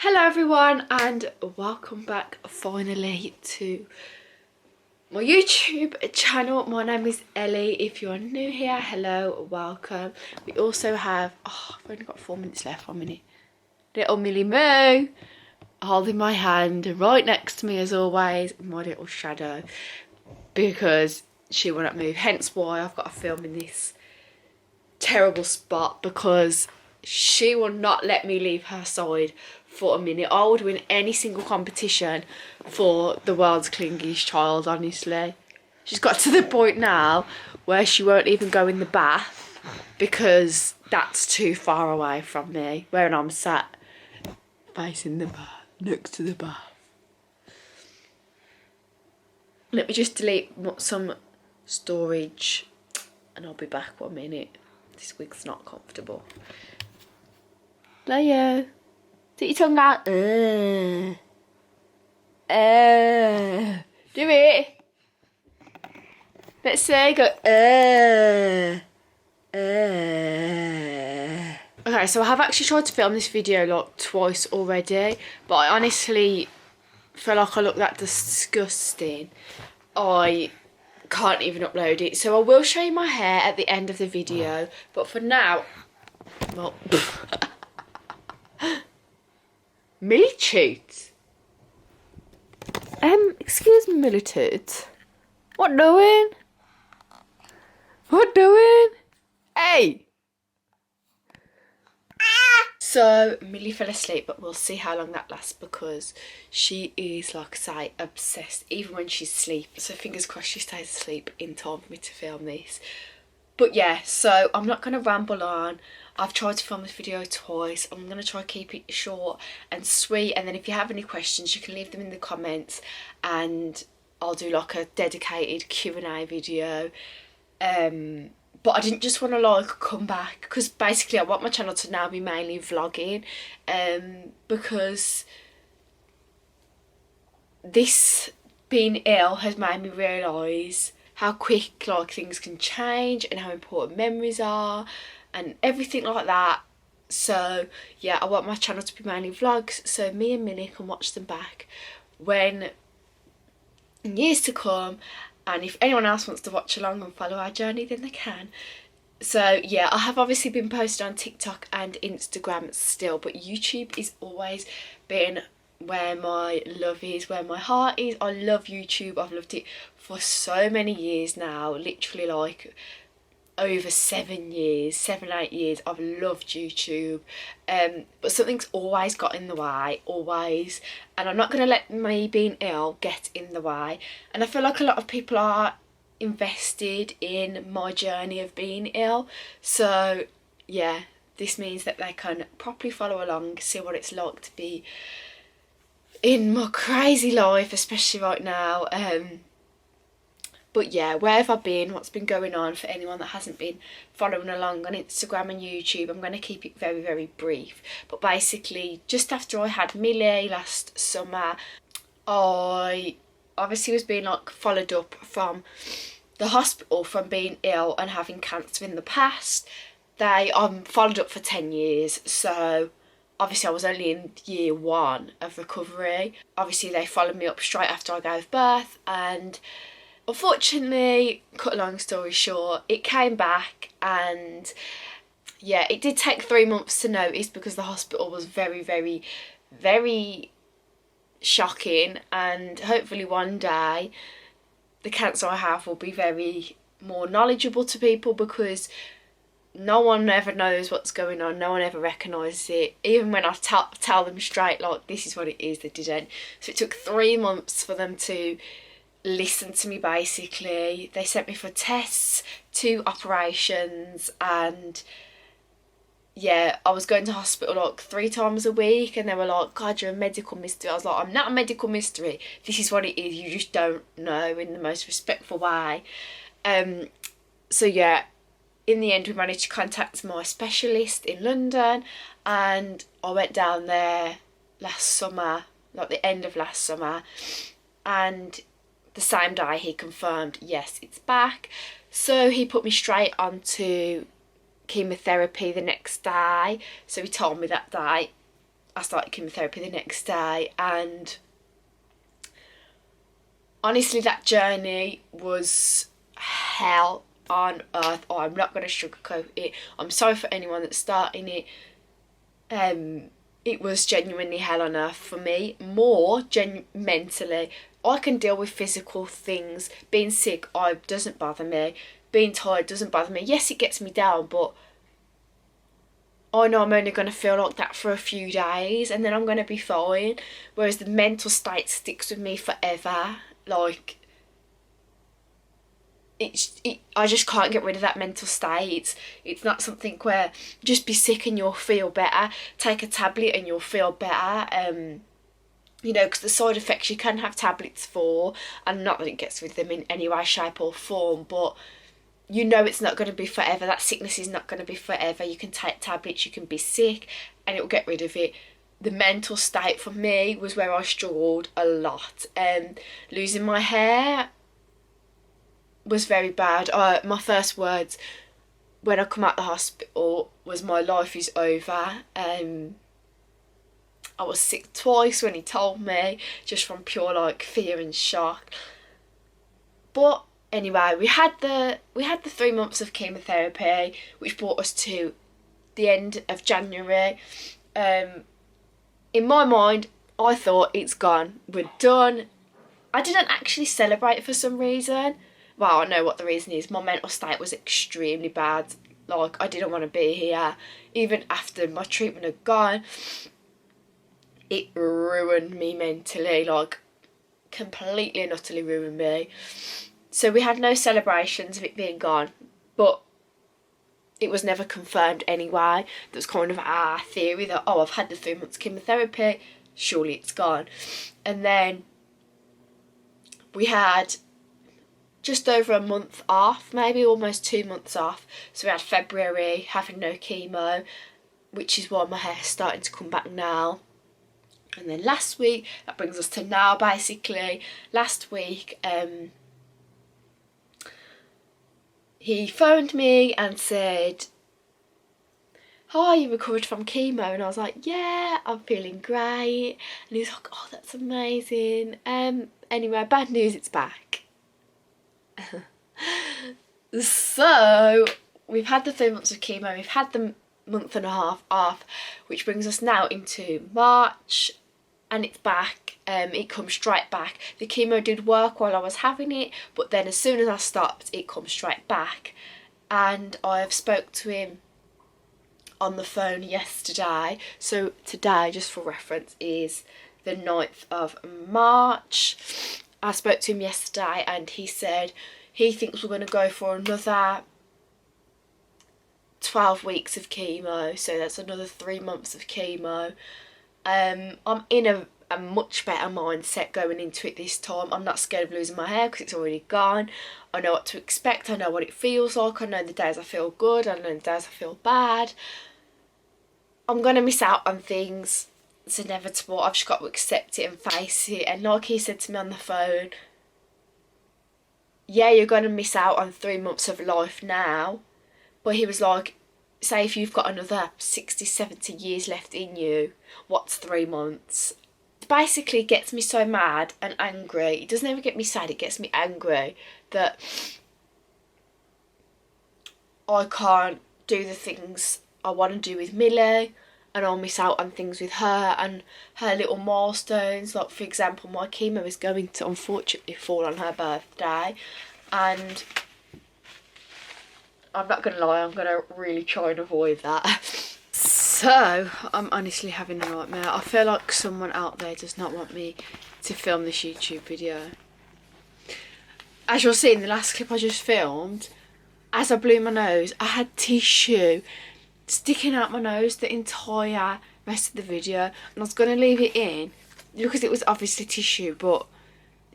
Hello everyone and welcome back finally to my YouTube channel. My name is Ellie. If you're new here, hello, welcome. We also have, I've only got 4 minutes left, 1 minute. Little Millie Moo holding my hand, right next to me as always, my little shadow, because she will not move. Hence why I've got to film in this terrible spot, because she will not let me leave her side for a minute. I would win any single competition for the world's clingiest child, honestly. She's got to the point now where she won't even go in the bath because that's too far away from me, where I'm sat facing the bath, next to the bath. Let me just delete some storage and I'll be back 1 minute. This wig's not comfortable. Leo, stick your tongue out. Do it. Let's say go. Okay, so I have actually tried to film this video like twice already, but I honestly feel like I look that disgusting. I can't even upload it. So I will show you my hair at the end of the video, but for now, well, Millie Toot. Excuse me, Millie Toot. What doing? What doing? Hey! So, Millie fell asleep, but we'll see how long that lasts because she is, like I say, obsessed, even when she's asleep. So fingers crossed she stays asleep in time for me to film this. But yeah, so I'm not going to ramble on. I've tried to film this video twice. I'm going to try to keep it short and sweet. And then if you have any questions, you can leave them in the comments and I'll do like a dedicated Q&A video. But I didn't just want to like come back because basically I want my channel to now be mainly vlogging, because this being ill has made me realise how quick like things can change and how important memories are and everything like that. So yeah, I want my channel to be mainly vlogs so me and Millie can watch them back when in years to come. And if anyone else wants to watch along and follow our journey, then they can. So yeah, I have obviously been posting on TikTok and Instagram still, but YouTube is always been where my love is, where my heart is. I love YouTube. I've loved it for so many years now, literally like over 7 years, 7-8 years. I've loved YouTube, but something's always got in the way, always, and I'm not going to let me being ill get in the way. And I feel like a lot of people are invested in my journey of being ill, so yeah, this means that they can properly follow along, see what it's like to be in my crazy life, especially right now. But yeah, where have I been? What's been going on? For anyone that hasn't been following along on Instagram and YouTube, I'm going to keep it very, very brief. But basically, just after I had Millie last summer, I obviously was being like followed up from the hospital from being ill and having cancer in the past. I'm followed up for 10 years, so obviously I was only in year 1 of recovery. Obviously they followed me up straight after I gave birth, and unfortunately, cut a long story short, it came back, and yeah, it did take 3 months to notice because the hospital was very, very, very shocking, and hopefully one day the cancer I have will be very more knowledgeable to people, because no one ever knows what's going on, no one ever recognises it. Even when I tell them straight like this is what it is, they didn't. So it took 3 months for them to listen to me basically. They sent me for tests, 2 operations, and yeah, I was going to hospital like 3 times a week, and they were like, God, you're a medical mystery. I was like, I'm not a medical mystery, this is what it is, you just don't know, in the most respectful way. So yeah, in the end we managed to contact my specialist in London, and I went down there last summer, like the end of last summer, and the same day he confirmed, yes, it's back. So he put me straight onto chemotherapy the next day. So he told me that day I started chemotherapy the next day, and honestly that journey was hell on earth. Oh, I'm not going to sugarcoat it. I'm sorry for anyone that's starting it. It was genuinely hell on earth for me, more mentally. I can deal with physical things. Being sick, doesn't bother me. Being tired doesn't bother me. Yes, it gets me down, but I know I'm only going to feel like that for a few days and then I'm going to be fine. Whereas the mental state sticks with me forever. Like, I just can't get rid of that mental state. It's not something where just be sick and you'll feel better. Take a tablet and you'll feel better. You know, because the side effects you can have tablets for, and not that it gets rid of them in any way, shape or form, but you know it's not going to be forever. That sickness is not going to be forever. You can take tablets, you can be sick, and it will get rid of it. The mental state for me was where I struggled a lot. Losing my hair was very bad. My first words when I come out the hospital was, "My life is over." I was sick twice when he told me, just from pure like fear and shock. But anyway, we had the 3 months of chemotherapy, which brought us to the end of January. In my mind, I thought it's gone, we're done. I didn't actually celebrate for some reason. Well, I know what the reason is. My mental state was extremely bad. Like, I didn't want to be here. Even after my treatment had gone, it ruined me mentally, like completely and utterly ruined me. So we had no celebrations of it being gone, but it was never confirmed anyway. There was kind of our theory that, oh, I've had the 3 months chemotherapy, surely it's gone. And then we had just over a month off, maybe almost 2 months off. So we had February having no chemo, which is why my hair's starting to come back now. And then last week, that brings us to now basically. Last week, he phoned me and said, "Hi, you recovered from chemo?" And I was like, "Yeah, I'm feeling great." And he was like, "Oh, that's amazing. Anyway, bad news, it's back." So we've had the 3 months of chemo, we've had the month and a half off, which brings us now into March, and it's back. It comes straight back. The chemo did work while I was having it, but then as soon as I stopped, it comes straight back. And I have spoke to him on the phone yesterday. So today, just for reference, is the 9th of March. I spoke to him yesterday and he said he thinks we're going to go for another 12 weeks of chemo, so that's another 3 months of chemo. I'm in a much better mindset going into it this time. I'm not scared of losing my hair because it's already gone. I know what to expect, I know what it feels like, I know the days I feel good, I know the days I feel bad. I'm going to miss out on things, it's inevitable. I've just got to accept it and face it. And like he said to me on the phone, yeah, you're going to miss out on 3 months of life now, but he was like, say if you've got another 60, 70 years left in you, what's 3 months? It basically gets me so mad and angry. It doesn't ever get me sad, it gets me angry that I can't do the things I want to do with Millie, and I'll miss out on things with her and her little milestones. Like, for example, my chemo is going to unfortunately fall on her birthday, and I'm not going to lie, I'm going to really try and avoid that. So, I'm honestly having a nightmare. I feel like someone out there does not want me to film this YouTube video. As you'll see in the last clip I just filmed, as I blew my nose, I had tissue sticking out my nose the entire rest of the video. And I was going to leave it in because it was obviously tissue, but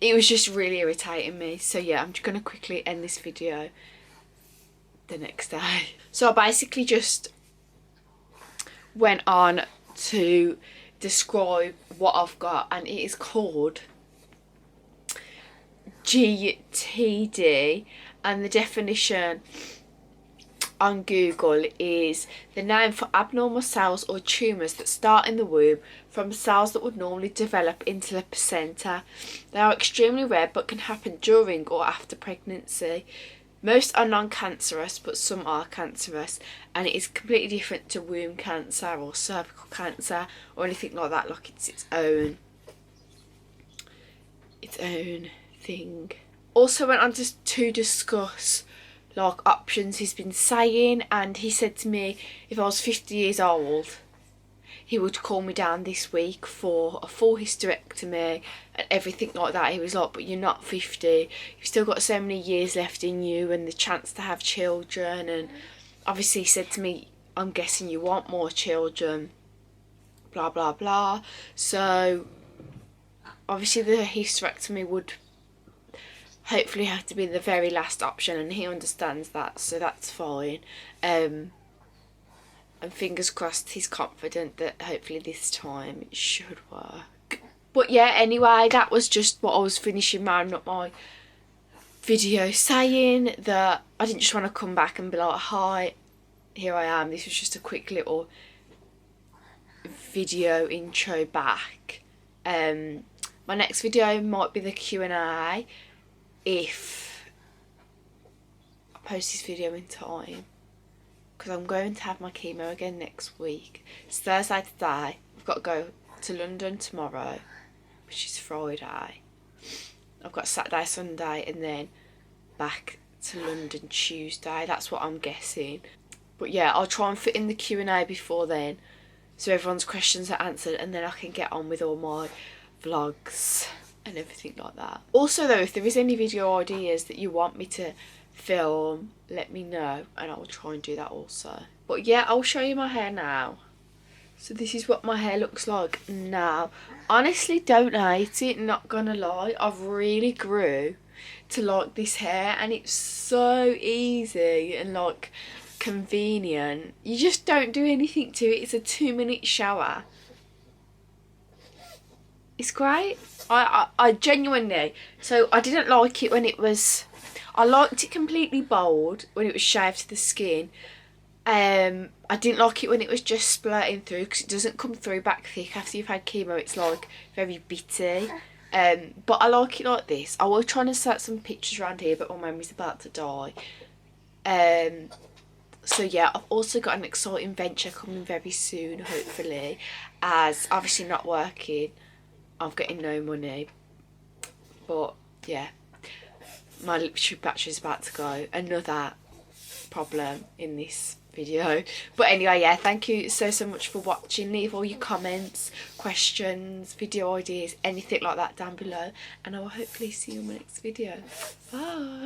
it was just really irritating me. So yeah, I'm just going to quickly end this video the next day. So I basically just went on to describe what I've got, and it is called GTD, and the definition on Google is the name for abnormal cells or tumours that start in the womb from cells that would normally develop into the placenta. They are extremely rare but can happen during or after pregnancy. Most are non-cancerous, but some are cancerous, and it is completely different to womb cancer or cervical cancer or anything like that. Like, it's its own thing. Also went on to discuss like options he's been saying, and he said to me if I was 50 years old he would call me down this week for a full hysterectomy and everything like that. He was like, but you're not 50, you've still got so many years left in you and the chance to have children. And obviously he said to me, I'm guessing you want more children, blah blah blah. So obviously the hysterectomy would hopefully have to be the very last option, and he understands that, so that's fine. And fingers crossed, he's confident that hopefully this time it should work. But yeah, anyway, that was just what I was finishing rounding up my video saying, that I didn't just want to come back and be like, hi, here I am. This was just a quick little video intro back. My next video might be the Q&A if I post this video in time, because I'm going to have my chemo again next week. It's Thursday today. I've got to go to London tomorrow, which is Friday. I've got Saturday, Sunday, and then back to London Tuesday. That's what I'm guessing. But yeah, I'll try and fit in the Q&A before then, so everyone's questions are answered, and then I can get on with all my vlogs and everything like that. Also though, if there is any video ideas that you want me to film, let me know and I will try and do that also. But yeah, I'll show you my hair now. So this is what my hair looks like now. Honestly, don't hate it, not gonna lie. I've really grew to like this hair, and it's so easy and like convenient. You just don't do anything to it. It's a 2-minute shower. It's great. I genuinely, so I didn't like it when it was, I liked it completely bald when it was shaved to the skin. I didn't like it when it was just splurting through, because it doesn't come through back thick after you've had chemo. It's like very bitty. But I like it like this. I was trying to set some pictures around here, but my memory's about to die. So yeah, I've also got an exciting venture coming very soon, hopefully, as obviously not working, I'm getting no money. But yeah, my lipstick battery is about to go. Another problem in this video. But anyway, yeah, thank you so much for watching. Leave all your comments, questions, video ideas, anything like that down below, and I will hopefully see you in my next video. Bye.